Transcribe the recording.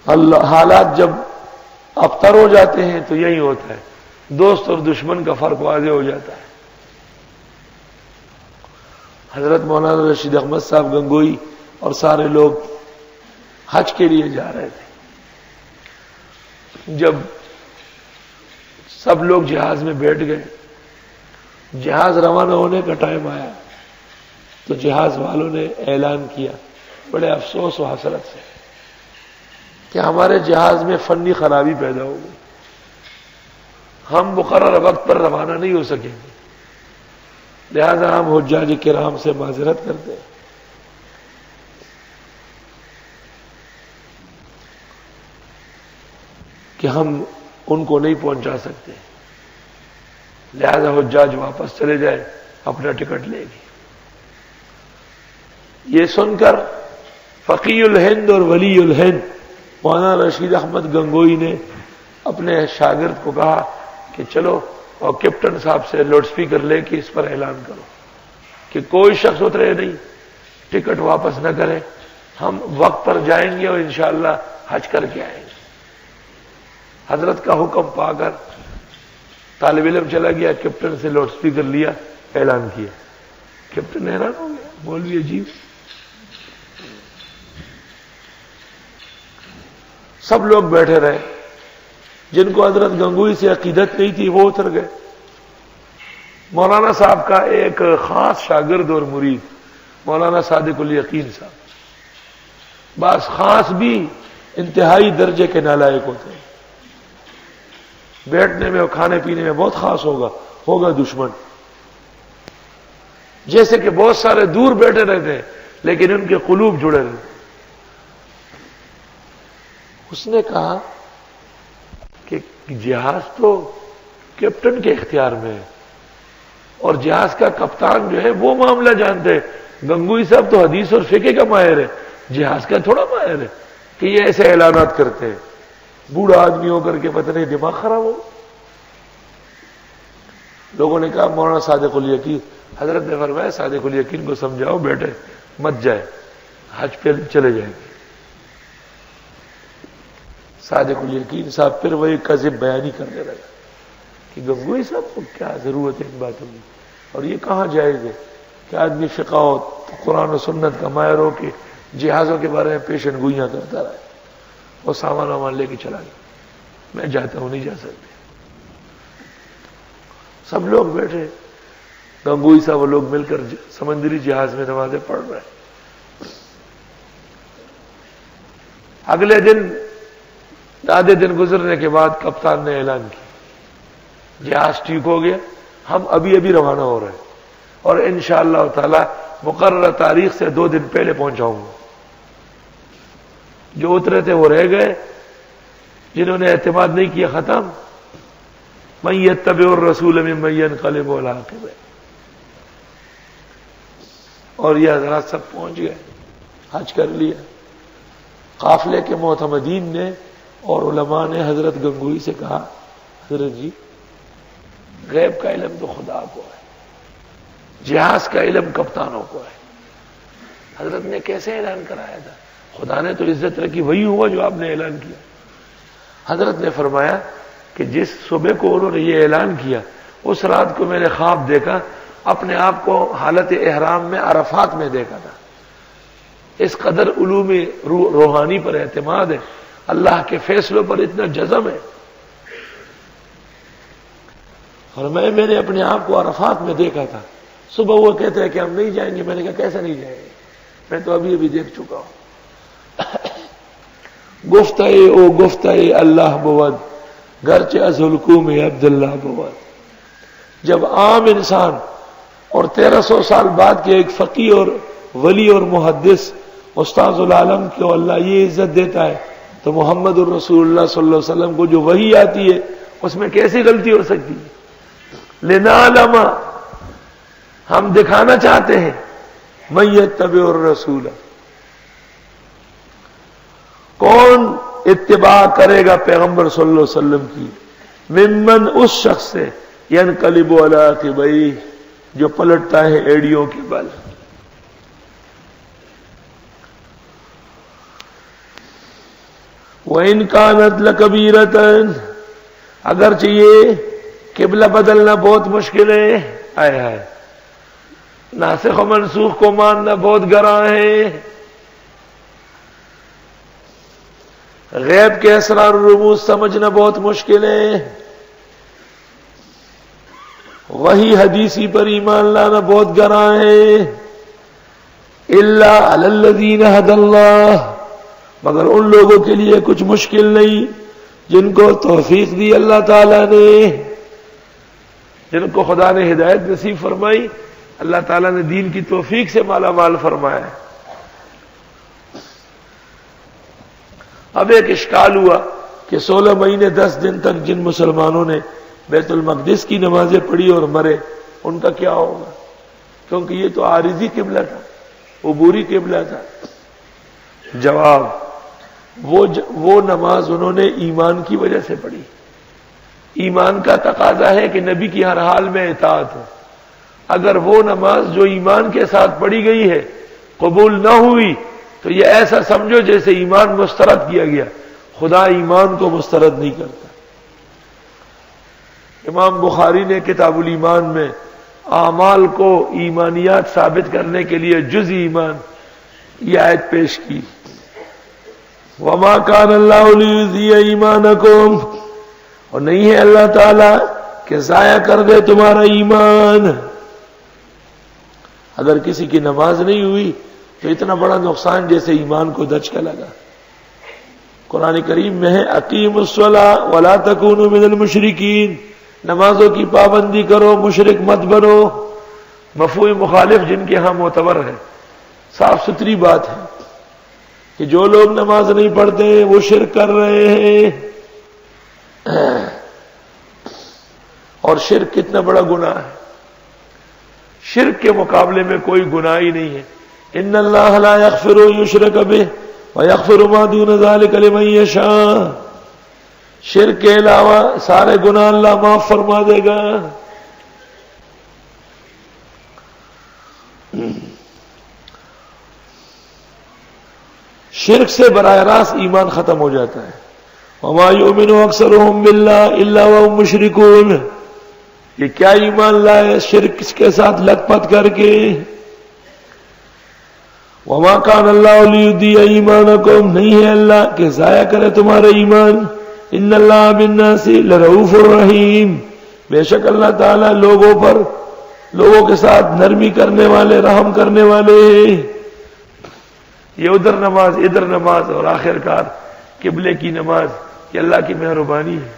حالات جب ابتر ہو جاتے ہیں تو یہی ہوتا ہے، دوست اور دشمن کا فرق واضح ہو جاتا ہے۔ حضرت مولانا رشید احمد صاحب گنگوئی اور سارے لوگ حج کے لیے جا رہے تھے۔ جب سب لوگ جہاز میں بیٹھ گئے، جہاز روانہ ہونے کا ٹائم آیا تو جہاز والوں نے اعلان کیا بڑے افسوس و حسرت سے کہ ہمارے جہاز میں فنی خرابی پیدا ہو گئی، ہم مقررہ وقت پر روانہ نہیں ہو سکیں گے، لہذا ہم حجاج کرام سے معذرت کرتے ہیں کہ ہم ان کو نہیں پہنچا سکتے، لہذا حجاج واپس چلے جائیں، اپنا ٹکٹ لے گی۔ یہ سن کر فقی الہند اور ولی الہند مولانا رشید احمد گنگوئی نے اپنے شاگرد کو کہا کہ چلو اور کیپٹن صاحب سے لاؤڈ سپیکر لے کے اس پر اعلان کرو کہ کوئی شخص اترے نہیں، ٹکٹ واپس نہ کرے، ہم وقت پر جائیں گے اور انشاءاللہ حج کر کے آئیں گے۔ حضرت کا حکم پا کر طالب علم چلا گیا، کیپٹن سے لاؤڈ سپیکر لیا، اعلان کیا۔ کیپٹن حیران ہو گیا، مولوی عجیب، سب لوگ بیٹھے رہے، جن کو حضرت گنگوئی سے عقیدت نہیں تھی وہ اتر گئے۔ مولانا صاحب کا ایک خاص شاگرد اور مرید مولانا صادق الیقین صاحب، بعض خاص بھی انتہائی درجے کے نالائق ہوتے ہیں، بیٹھنے میں اور کھانے پینے میں بہت خاص ہوگا دشمن، جیسے کہ بہت سارے دور بیٹھے رہتے ہیں لیکن ان کے قلوب جڑے رہتے۔ اس نے کہا کہ جہاز تو کیپٹن کے اختیار میں ہے اور جہاز کا کپتان جو ہے وہ معاملہ جانتے ہیں، گنگوئی صاحب تو حدیث اور فقہ کا ماہر ہے، جہاز کا تھوڑا ماہر ہے کہ یہ ایسے اعلانات کرتے ہیں۔ بوڑھا آدمی ہو کر کے پتہ نہیں دماغ خراب ہو۔ لوگوں نے کہا مولانا صادق الیقین، حضرت نے فرمایا صادق الیقین کو سمجھاؤ بیٹے مت جائے، حج پہ چلے جائیں گے۔ صادق الیقین صاحب پھر وہی کذب بیانی کرنے لگا کہ گنگوئی صاحب کو کیا ضرورت ہے ان باتوں کی، اور یہ کہاں جائز ہے کہ آدمی فقہ و قرآن و سنت کا ماہر ہو کہ جہازوں کے بارے میں پیشن گوئیاں کرتا رہے۔ وہ سامان وامان لے کے چلا گیا، میں جاتا ہوں، نہیں جا سکتے۔ سب لوگ بیٹھے، گنگوئی صاحب وہ لوگ مل کر سمندری جہاز میں نمازیں پڑھ رہے ہیں۔ اگلے دن آدھے دن گزرنے کے بعد کپتان نے اعلان کیا جہاز ٹھیک ہو گیا، ہم ابھی روانہ ہو رہے ہیں اور انشاءاللہ تعالی مقررہ تاریخ سے 2 دن پہلے پہنچاؤں گا۔ جو اترے تھے وہ رہ گئے، جنہوں نے اعتماد نہیں کیا ختم۔ من یتبع الرسول ممن ینقلب علی عقبیہ، اور یہ حضرات سب پہنچ گئے، حج کر لیا۔ قافلے کے معتمدین نے اور علماء نے حضرت گنگوئی سے کہا حضرت جی غیب کا علم تو خدا کو ہے، جہاز کا علم کپتانوں کو ہے، حضرت نے کیسے اعلان کرایا تھا؟ خدا نے تو عزت رکھی، وہی ہوا جو آپ نے اعلان کیا۔ حضرت نے فرمایا کہ جس صبح کو انہوں نے یہ اعلان کیا اس رات کو میں نے خواب دیکھا، اپنے آپ کو حالت احرام میں عرفات میں دیکھا تھا۔ اس قدر علوم روحانی پر اعتماد ہے، اللہ کے فیصلوں پر اتنا جزم ہے۔ اور میں نے اپنے آپ کو عرفات میں دیکھا تھا۔ صبح وہ کہتے ہیں کہ ہم نہیں جائیں گے، میں نے کہا کیسے نہیں جائیں گے، میں تو ابھی دیکھ چکا ہوں۔ گفتہ اللہ بود گرچہ از حلقوم عبداللہ بود۔ جب عام انسان اور 1300 سال بعد کے ایک فقی اور ولی اور محدث استاذ العالم کو اللہ یہ عزت دیتا ہے تو محمد الرسول اللہ صلی اللہ علیہ وسلم کو جو وحی آتی ہے اس میں کیسی غلطی ہو سکتی ہے؟ لنعلم، ہم دکھانا چاہتے ہیں، من یتبع الرسول، کون اتباع کرے گا پیغمبر صلی اللہ علیہ وسلم کی، ممن، اس شخص سے، ینقلب علی عقبیہ، جو پلٹتا ہے ایڑیوں کے بل۔ وَإِنْ كَانَتْ لَكَبِيرَةً، اگرچہ یہ قبلہ بدلنا بہت مشکل ہے، آئے ہائے ناسخ و منسوخ کو ماننا بہت گراں ہے، غیب کے اسرار و رموز سمجھنا بہت مشکل ہے، وہی حدیثی پر ایمان لانا بہت گراں ہے، الا علی الذین ھدی اللہ، مگر ان لوگوں کے لیے کچھ مشکل نہیں جن کو توفیق دی اللہ تعالیٰ نے، جن کو خدا نے ہدایت نصیب فرمائی، اللہ تعالیٰ نے دین کی توفیق سے مالا مال فرمایا۔ اب ایک اشکال ہوا کہ 16 مہینے 10 دن تک جن مسلمانوں نے بیت المقدس کی نمازیں پڑھی اور مرے، ان کا کیا ہوگا؟ کیونکہ یہ تو عارضی قبلہ تھا، عبوری قبلہ تھا۔ جواب، وہ نماز انہوں نے ایمان کی وجہ سے پڑھی۔ ایمان کا تقاضا ہے کہ نبی کی ہر حال میں اطاعت ہو۔ اگر وہ نماز جو ایمان کے ساتھ پڑھی گئی ہے قبول نہ ہوئی تو یہ ایسا سمجھو جیسے ایمان مسترد کیا گیا۔ خدا ایمان کو مسترد نہیں کرتا۔ امام بخاری نے کتاب الایمان میں اعمال کو ایمانیات ثابت کرنے کے لیے جزء ایمان یہ آیت پیش کی، وَمَا كَانَ اللَّهُ لِيُضِيعَ إِيمَانَكُمْ، اور نہیں ہے اللہ تعالیٰ کہ ضائع کر دے تمہارا ایمان۔ اگر کسی کی نماز نہیں ہوئی تو اتنا بڑا نقصان جیسے ایمان کو دھچکا لگا۔ قرآن کریم میں ہے اقیموا الصلاۃ ولا تکونوا من المشرکین، نمازوں کی پابندی کرو، مشرک مت بنو۔ مفہوم مخالف جن کے ہاں معتبر ہے، صاف ستھری بات ہے کہ جو لوگ نماز نہیں پڑھتے وہ شرک کر رہے ہیں، اور شرک کتنا بڑا گناہ ہے۔ شرک کے مقابلے میں کوئی گناہ ہی نہیں ہے۔ ان اللہ لا یغفر یشرک بہ ویغفر ما دون ذلک لمن یشاء، شرک کے علاوہ سارے گناہ اللہ معاف فرما دے گا۔ شرک سے براہ راست ایمان ختم ہو جاتا ہے۔ وما یؤمن اکثرهم باللہ الا وهم مشرکون، یہ کیا ایمان لائے شرک کے ساتھ لت پت کر کے۔ وما کان اللہ لیضیع ایمانکم، نہیں ہے اللہ کہ ضائع کرے تمہارا ایمان۔ ان اللہ بالناس لرؤوف الرحیم، بے شک اللہ تعالیٰ لوگوں کے ساتھ نرمی کرنے والے، رحم کرنے والے ہیں۔ یہ ادھر نماز ادھر نماز اور آخر کار قبلے کی نماز، یہ اللہ کی مہربانی ہے۔